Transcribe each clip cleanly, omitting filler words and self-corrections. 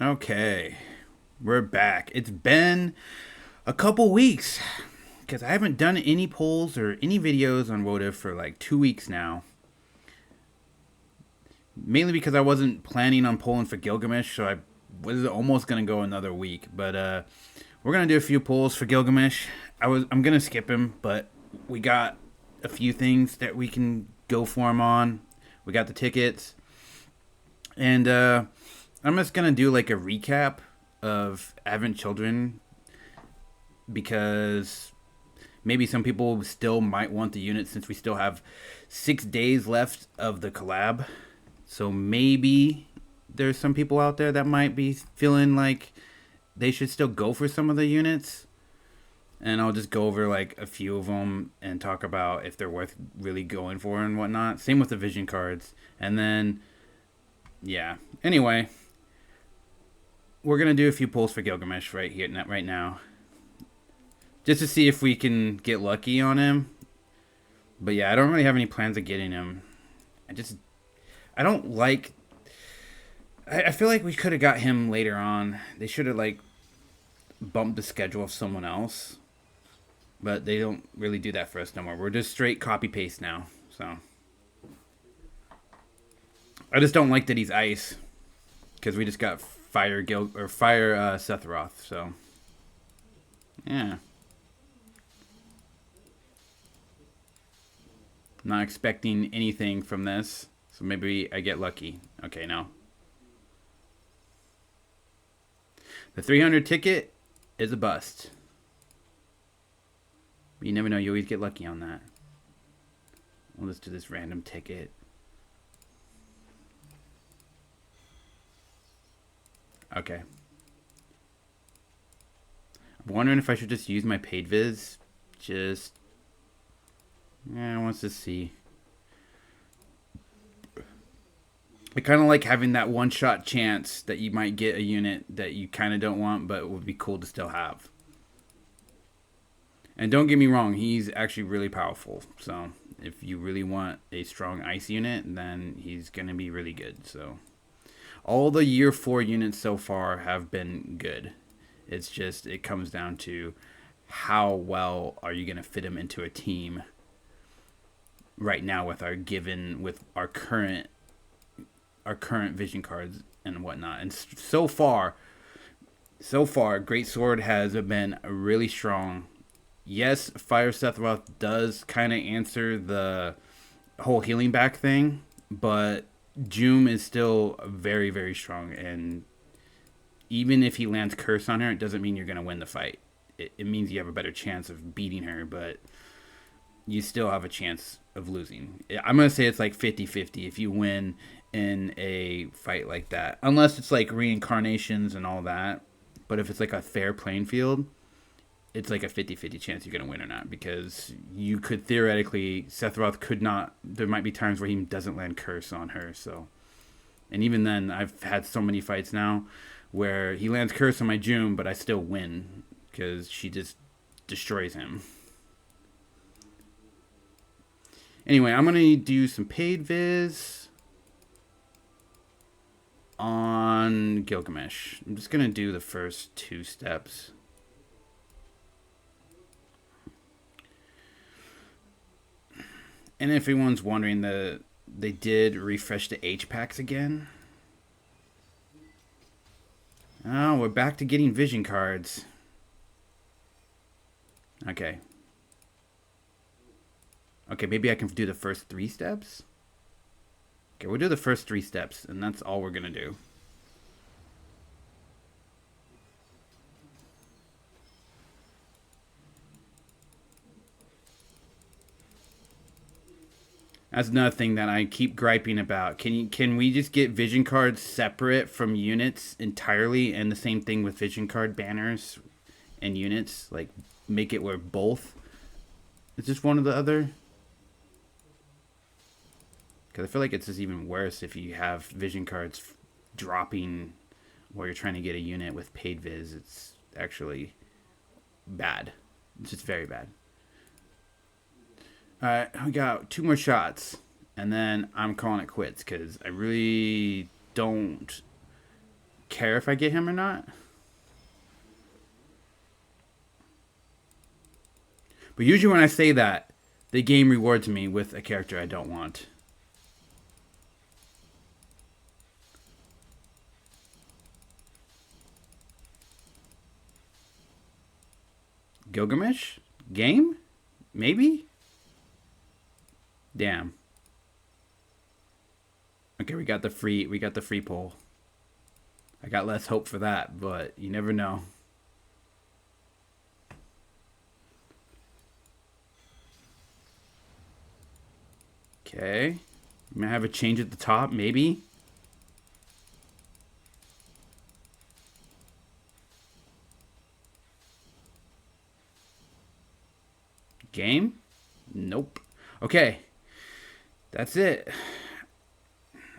Okay, we're back. It's been a couple weeks because I haven't done any polls or any videos on Woda for like 2 weeks now. Mainly because I wasn't planning on polling for Gilgamesh, so I was almost gonna go another week. But we're gonna do a few polls for Gilgamesh. I'm gonna skip him, but we got a few things that we can go for him on. We got the tickets, and I'm just gonna do like a recap of Advent Children because maybe some people still might want the unit since we still have 6 days left of the collab. So maybe there's some people out there that might be feeling like they should still go for some of the units. And I'll just go over like a few of them and talk about if they're worth really going for and whatnot. Same with the vision cards. And then, yeah. Anyway, we're going to do a few polls for Gilgamesh right now. Just to see if we can get lucky on him. But yeah, I don't really have any plans of getting him. I don't like... I feel like we could have got him later on. They should have like bumped the schedule of someone else. But they don't really do that for us no more. We're just straight copy paste now. So I just don't like that he's ice. Because we just got fire Sephiroth. So yeah. Not expecting anything from this. So maybe I get lucky. Okay, no. The 300 ticket is a bust. But you never know. You always get lucky on that. We'll just do this random ticket. Okay. I'm wondering if I should just use my paid viz. I want to see. I kind of like having that one-shot chance that you might get a unit that you kind of don't want, but it would be cool to still have. And don't get me wrong, he's actually really powerful. So if you really want a strong ice unit, then he's going to be really good. So all the year 4 units so far have been good. It's just, it comes down to how well are you going to fit him into a team right now with our current vision cards and whatnot. And so far, Great Sword has been really strong. Yes, Fire Sephiroth does kind of answer the whole healing back thing, but Joom is still very, very strong. And even if he lands Curse on her, it doesn't mean you're going to win the fight. It means you have a better chance of beating her, but you still have a chance of losing. I'm going to say it's like 50-50 if you win in a fight like that. Unless it's like reincarnations and all that. But if it's like a fair playing field, it's like a 50-50 chance you're going to win or not. Because you could theoretically, Sephiroth could not, there might be times where he doesn't land Curse on her. So, and even then, I've had so many fights now where he lands Curse on my Joom, but I still win. Because she just destroys him. Anyway, I'm going to do some paid viz on Gilgamesh. I'm just going to do the first 2 steps. And if anyone's wondering, they did refresh the H packs again. Oh, we're back to getting vision cards. Okay. Okay, maybe I can do the first 3 steps? Okay, we'll do the first 3 steps, and that's all we're going to do. That's another thing that I keep griping about. Can we just get vision cards separate from units entirely, and the same thing with vision card banners and units? Like, make it where both is just one or the other? Because I feel like it's just even worse if you have vision cards dropping while you're trying to get a unit with paid viz. It's actually bad. It's just very bad. Alright, we got 2 more shots. And then I'm calling it quits because I really don't care if I get him or not. But usually when I say that, the game rewards me with a character I don't want. Gilgamesh? Game? Maybe? Damn. Okay, we got the free pull. I got less hope for that, but you never know. Okay. We might have a change at the top, maybe. Game? Nope. Okay. That's it.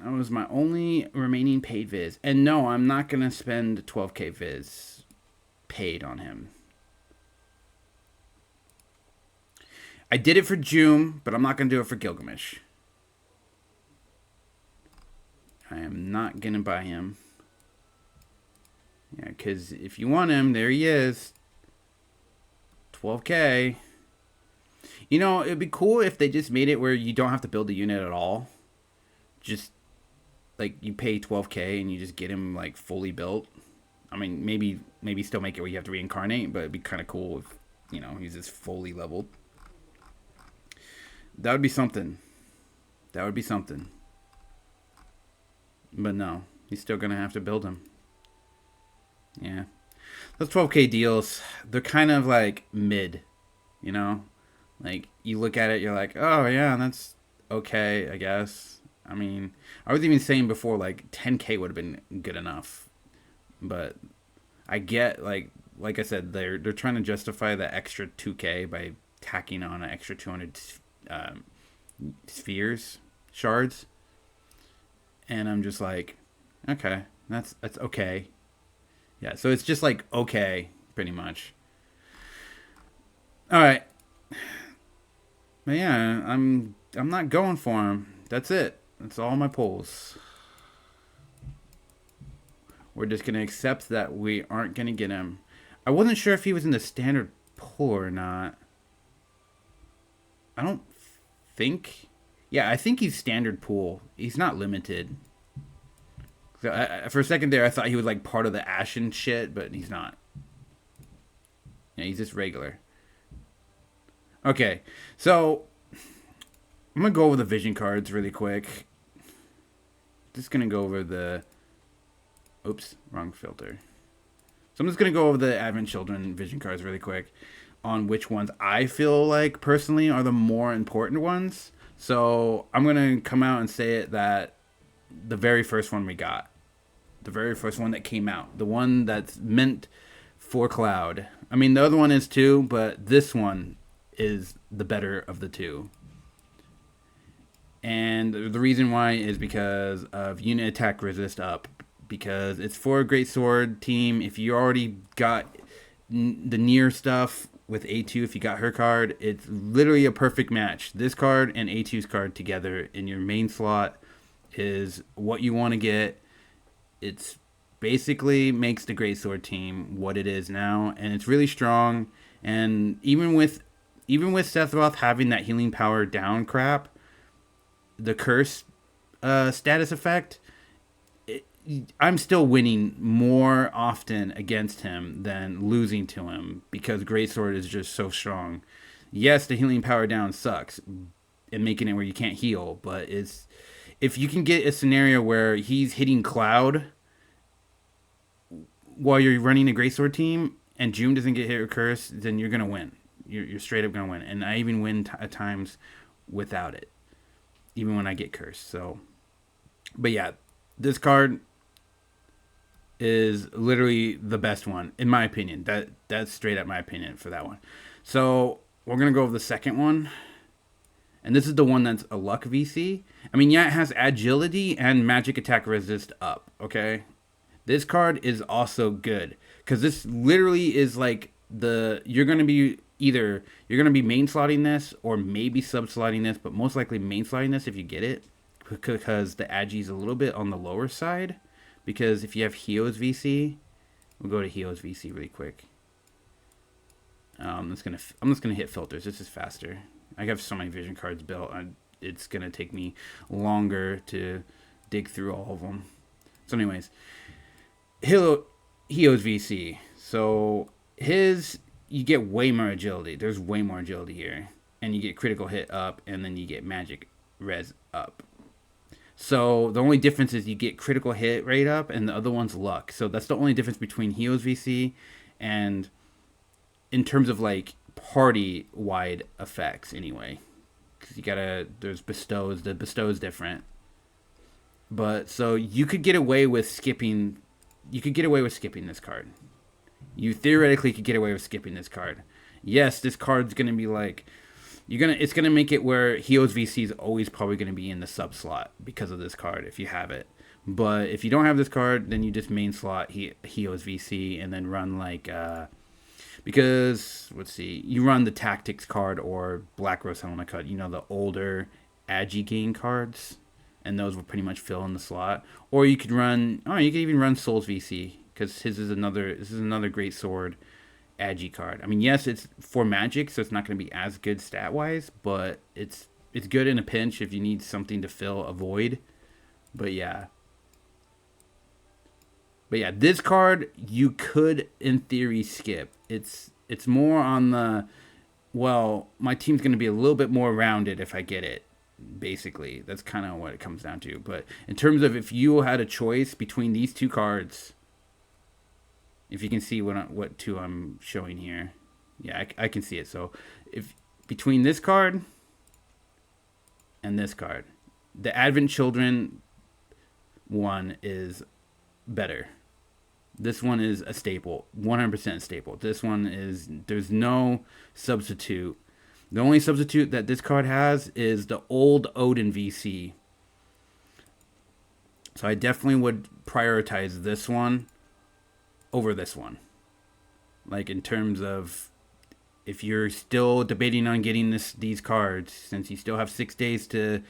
That was my only remaining paid viz. And no, I'm not going to spend 12k viz paid on him. I did it for June, but I'm not going to do it for Gilgamesh. I am not going to buy him. Yeah, because if you want him, there he is. 12k. You know, it'd be cool if they just made it where you don't have to build a unit at all. Just, like, you pay 12k and you just get him, like, fully built. I mean, maybe still make it where you have to reincarnate, but it'd be kind of cool if, you know, he's just fully leveled. That would be something. That would be something. But no, he's still going to have to build him. Yeah. Those 12k deals, they're kind of like mid, you know? Like, you look at it, you're like, oh, yeah, that's okay, I guess. I mean, I was even saying before, like, 10k would have been good enough. But I get, like I said, they're trying to justify the extra 2k by tacking on an extra 200 spheres, shards. And I'm just like, okay, that's okay. Yeah, so it's just like, okay, pretty much. All right. But yeah, I'm not going for him. That's it. That's all my pulls. We're just going to accept that we aren't going to get him. I wasn't sure if he was in the standard pull or not. I don't think. Yeah, I think he's standard pool. He's not limited. So for a second there, I thought he was like part of the Ashen shit, but he's not. Yeah, he's just regular. Okay, so I'm going to go over the vision cards really quick. Just going to go over the... Oops, wrong filter. So I'm just going to go over the Advent Children vision cards really quick on which ones I feel like personally are the more important ones. So I'm going to come out and say it that the very first one we got, the very first one that came out, the one that's meant for Cloud. I mean, the other one is too, but this one is the better of the two. And the reason why is because of unit attack resist up. Because it's for a Great Sword team. If you already got the near stuff with A2, if you got her card, it's literally a perfect match. This card and A2's card together in your main slot is what you want to get. It's basically makes the Great Sword team what it is now, and it's really strong. And even with Sephiroth having that healing power down crap, the curse status effect, I'm still winning more often against him than losing to him because Greatsword is just so strong. Yes, the healing power down sucks and making it where you can't heal, but if you can get a scenario where he's hitting Cloud while you're running a Greatsword team and June doesn't get hit or curse, then you're going to win. You're straight up going to win. And I even win at times without it, even when I get cursed. So, but yeah, this card is literally the best one in my opinion. That's straight up my opinion for that one. So we're gonna go over the second one, and this is the one that's a luck VC. I mean, yeah, it has agility and magic attack resist up. Okay, this card is also good because this literally is like you're gonna be main slotting this or maybe sub slotting this, but most likely main slotting this if you get it, because the agi is a little bit on the lower side. because if you have Hio's VC, we'll go to Hio's VC really quick. I'm just gonna hit filters. This is faster. I have so many vision cards built. It's gonna take me longer to dig through all of them. So, anyways, Hio's VC. So you get way more agility. There's way more agility here, and you get critical hit up, and then you get magic res up. So the only difference is you get critical hit rate up, and the other one's luck. So that's the only difference between Hio's VC and in terms of like party wide effects anyway, because there's bestows. The bestow is different, but so you could get away with skipping this card. You theoretically could get away with skipping this card. Yes, this card's gonna be like it's gonna make it where Hio's VC is always probably gonna be in the sub slot because of this card if you have it. But if you don't have this card, then you just main slot Hio's VC and then run like because, let's see, you run the Tactics card or Black Rose Helena card, the older Agi Gain cards, and those will pretty much fill in the slot. Or you could even run Souls VC, because this is another great sword Agi card. I mean, yes, it's for Magic, so it's not going to be as good stat-wise, but it's good in a pinch if you need something to fill a void. But yeah, this card you could, in theory, skip. It's more on the, well, my team's going to be a little bit more rounded if I get it. Basically, that's kind of what it comes down to. But in terms of if you had a choice between these two cards, if you can see what two I'm showing here, yeah, I can see it. So if between this card and this card, the Advent Children one is better. This one is a staple, 100% staple. This one there's no substitute. The only substitute that this card has is the old Odin VC. So I definitely would prioritize this one over this one. Like in terms of if you're still debating on getting these cards, since you still have 6 days to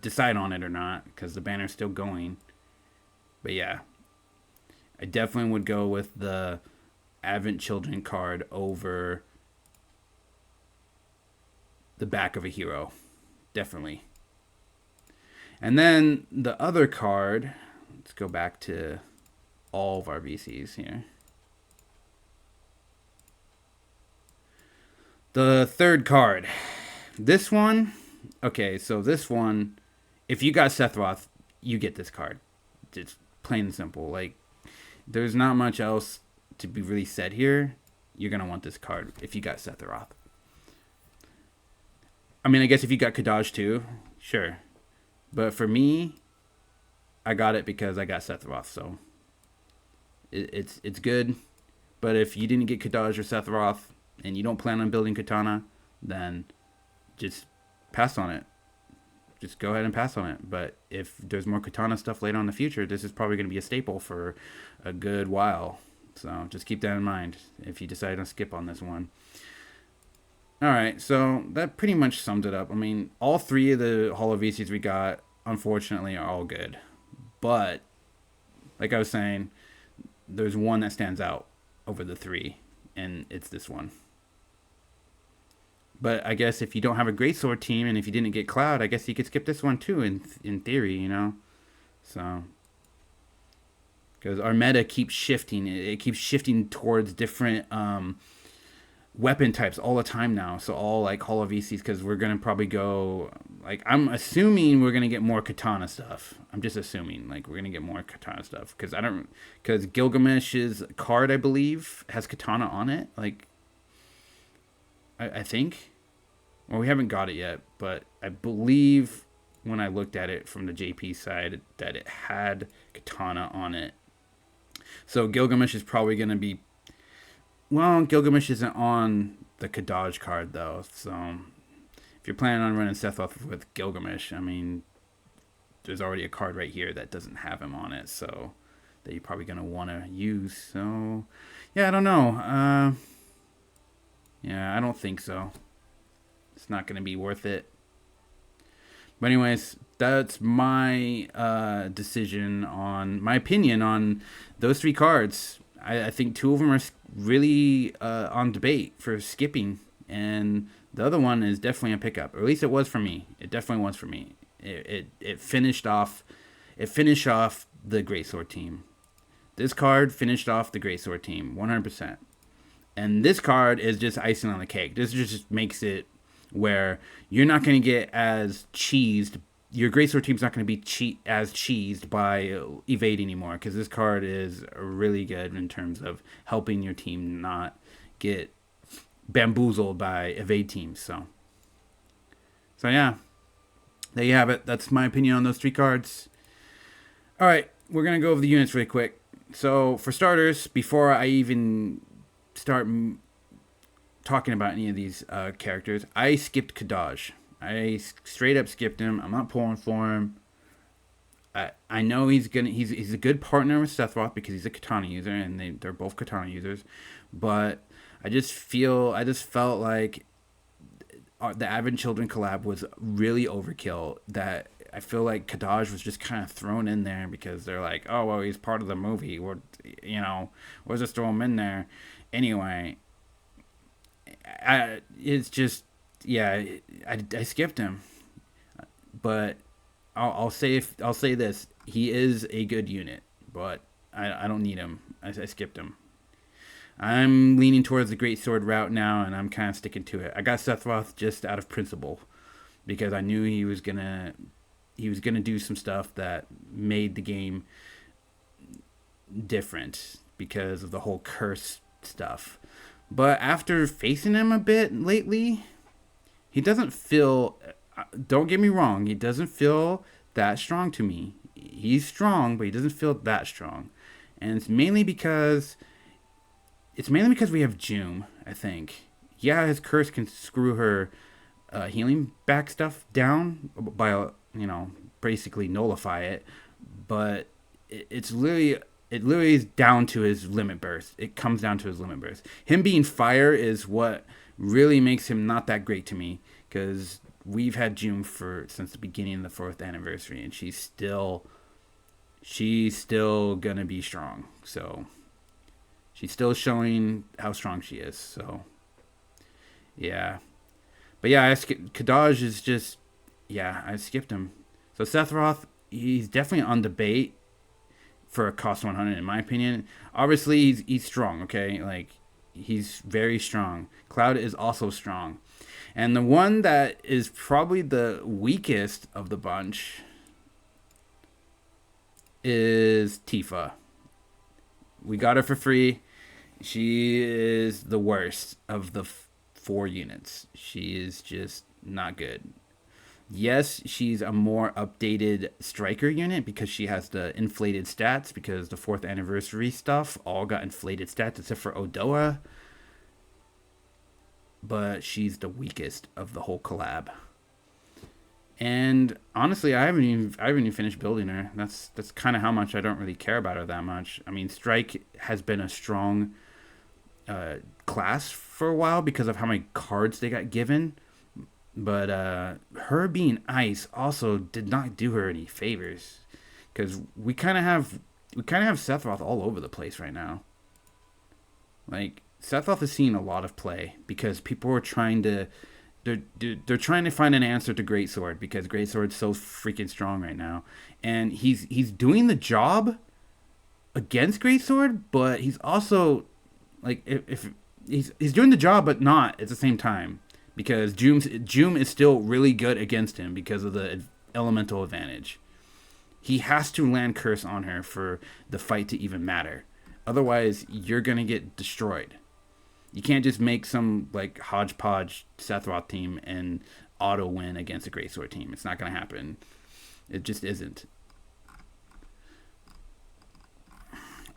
decide on it or not, because the banner's still going. But yeah, I definitely would go with the Advent Children card over the back of a hero. Definitely. And then the other card, let's go back to all of our VCs here. The third card. This one, okay, so this one, if you got Sephiroth, you get this card. It's plain and simple. Like, there's not much else to be really said here. You're going to want this card if you got Sephiroth. I mean, I guess if you got Kadaj too, sure. But for me, I got it because I got Sephiroth, so it's good. But if you didn't get Kadaj or Sephiroth and you don't plan on building Katana, then just pass on it. Just go ahead and pass on it. But if there's more Katana stuff later on in the future, this is probably going to be a staple for a good while. So just keep that in mind if you decide to skip on this one. Alright, so that pretty much sums it up. I mean, all three of the Holo VCs we got, unfortunately, are all good. But, like I was saying, there's one that stands out over the three, and it's this one. But I guess if you don't have a greatsword team, and if you didn't get Cloud, I guess you could skip this one too, in theory, So, because our meta keeps shifting. It keeps shifting towards different weapon types all the time now. So all like Holo VCs, because we're going to probably go, like, I'm assuming we're going to get more Katana stuff. I'm just assuming, like, we're going to get more Katana stuff. Because Gilgamesh's card, I believe, has Katana on it. Like, I think. Well, we haven't got it yet, but I believe when I looked at it from the JP side that it had Katana on it. So Gilgamesh is probably going to be... Well, Gilgamesh isn't on the Kadaj card, though. So if you're planning on running Sephiroth with Gilgamesh, I mean, there's already a card right here that doesn't have him on it, so that you're probably going to want to use. So, yeah, I don't know. Yeah, I don't think so. It's not going to be worth it. But anyways, that's my decision on my opinion on those three cards. I think two of them are really on debate for skipping, and the other one is definitely a pickup. Or at least it was for me. It definitely was for me. It finished off. It finished off the Greatsword team. This card finished off the Greatsword team 100%. And this card is just icing on the cake. This just makes it where you're not going to get as cheesed. Your Greatsword team's not going to be as cheesed by evade anymore, because this card is really good in terms of helping your team not get bamboozled by evade teams. So yeah, there you have it. That's my opinion on those three cards. All right, we're going to go over the units really quick. So for starters, before I even start talking about any of these characters, I skipped Kadaj. I straight up skipped him. I'm not pulling for him. I know he's a good partner with Sephiroth because he's a katana user, and they're both katana users. But I just felt like the Advent Children collab was really overkill. That I feel like Kadaj was just kind of thrown in there because they're like, oh well, he's part of the movie. We'll just throw him in there anyway. It's just, yeah, I skipped him, but I'll say this: he is a good unit, but I don't need him. I skipped him. I'm leaning towards the Great Sword route now, and I'm kind of sticking to it. I got Sephiroth just out of principle because I knew he was gonna do some stuff that made the game different because of the whole curse stuff. But after facing him a bit lately, he doesn't feel, don't get me wrong, he doesn't feel that strong to me. He's strong, but he doesn't feel that strong. And it's mainly because we have June, I think. Yeah, his curse can screw her healing back stuff down by, basically nullify it. But it literally is down to his limit burst. It comes down to his limit burst. Him being fire is what really makes him not that great to me, because we've had June since the beginning of the 4th anniversary, and she's still gonna be strong. So she's still showing how strong she is. So yeah, but yeah, Kadaj is just, yeah, I skipped him. So Sephiroth, he's definitely on debate for a cost 100 in my opinion. Obviously he's strong, okay? Like, he's very strong. Cloud is also strong. And the one that is probably the weakest of the bunch is Tifa. We got her for free. She is the worst of the 4 units. She is just not good. Yes, she's a more updated striker unit because she has the inflated stats, because the 4th anniversary stuff all got inflated stats except for Odoa. But she's the weakest of the whole collab. And honestly, I haven't even finished building her. That's kind of how much I don't really care about her that much. I mean, Strike has been a strong class for a while because of how many cards they got given. But her being ice also did not do her any favors, because we kind of have Sephiroth all over the place right now. Like, Sephiroth is seeing a lot of play because people are trying to they're trying to find an answer to Greatsword, because Greatsword's so freaking strong right now, and he's doing the job against Greatsword, but he's also, like, if he's doing the job but not at the same time. Because Jum is still really good against him because of the elemental advantage. He has to land curse on her for the fight to even matter. Otherwise, you're going to get destroyed. You can't just make some, like, hodgepodge Sephiroth team and auto win against a Greatsword team. It's not going to happen. It just isn't.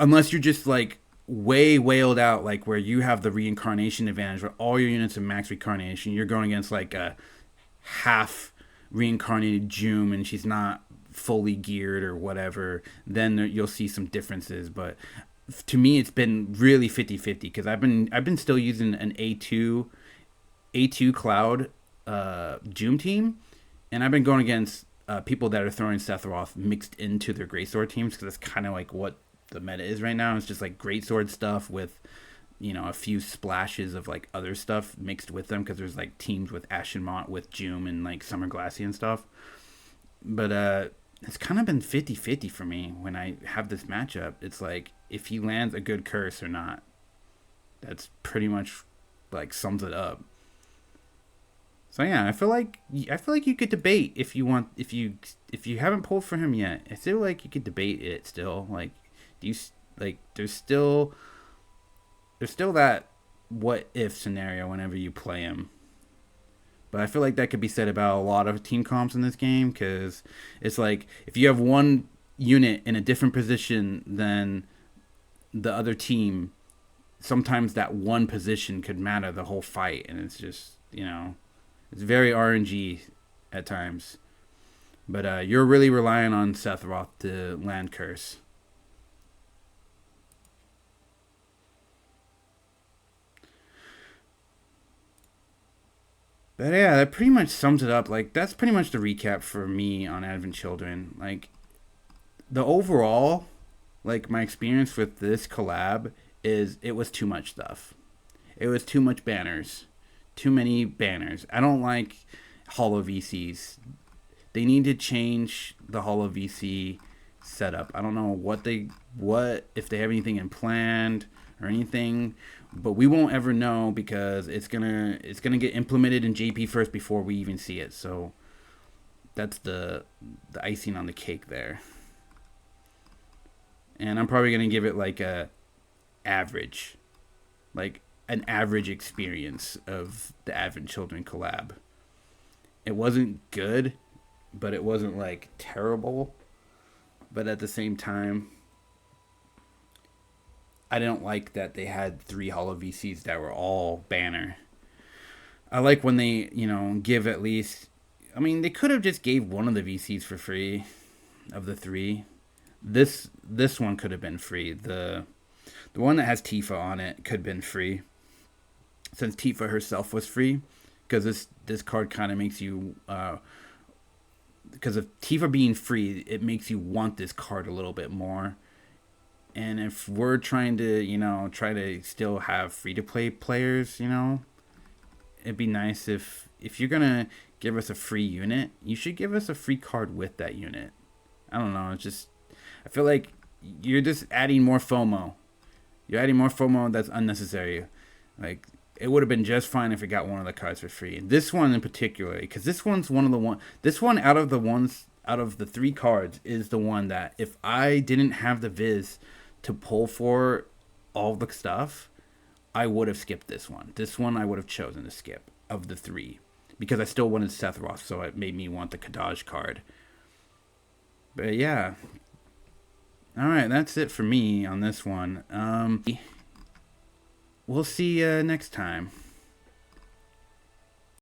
Unless you're just, like, way wailed out, like where you have the reincarnation advantage, where all your units are max reincarnation. You're going against like a half reincarnated June, and she's not fully geared or whatever. Then you'll see some differences. But to me, it's been really 50-50, because I've been still using an A2 Cloud June team, and I've been going against people that are throwing Sephiroth mixed into their greatsword teams, because that's kind of like what the meta is right now. It's just like greatsword stuff with, you know, a few splashes of like other stuff mixed with them, because there's like teams with Ashenmont, with Jum, and like Summer Glassy and stuff. But it's kind of been 50-50 for me when I have this matchup. It's like if he lands a good curse or not. That's pretty much like sums it up. So yeah, I feel like you could debate if you want, if you haven't pulled for him yet. I feel like you could debate it still. Like, do you like? There's still that what if scenario whenever you play him. But I feel like that could be said about a lot of team comps in this game, because it's like if you have one unit in a different position than the other team, sometimes that one position could matter the whole fight, and it's just, you know, it's very RNG at times. But you're really relying on Sephiroth to land curse. But yeah, that pretty much sums it up. Like, that's pretty much the recap for me on Advent Children. Like, the overall, like, my experience with this collab is it was too much stuff. It was too much banners. Too many banners. I don't like Holo VCs. They need to change the Holo VC setup. I don't know what if they have anything in planned or anything, but we won't ever know, because it's gonna get implemented in JP first before we even see it. So that's the icing on the cake there. And I'm probably gonna give it like a average, like an average experience of the Advent Children collab. It wasn't good, but it wasn't like terrible. But at the same time, I didn't like that they had 3 Holo VCs that were all banner. I like when they, you know, give at least. I mean, they could have just gave one of the VCs for free, of the 3. This one could have been free. The one that has Tifa on it could have been free, since Tifa herself was free, because this card kind of makes you. Because of Tifa being free, it makes you want this card a little bit more. And if we're trying to, you know, try to still have free-to-play players, you know, it'd be nice if you're going to give us a free unit, you should give us a free card with that unit. I don't know. It's just, I feel like you're just adding more FOMO. You're adding more FOMO that's unnecessary. Like, it would have been just fine if we got one of the cards for free. And this one in particular, because this one's this one out of the 3 cards is the one that if I didn't have the Viz to pull for all the stuff, I would have skipped this one. This one I would have chosen to skip of the 3, because I still wanted Sephiroth, so it made me want the Kadaj card. But yeah. Alright, that's it for me on this one. We'll see you next time.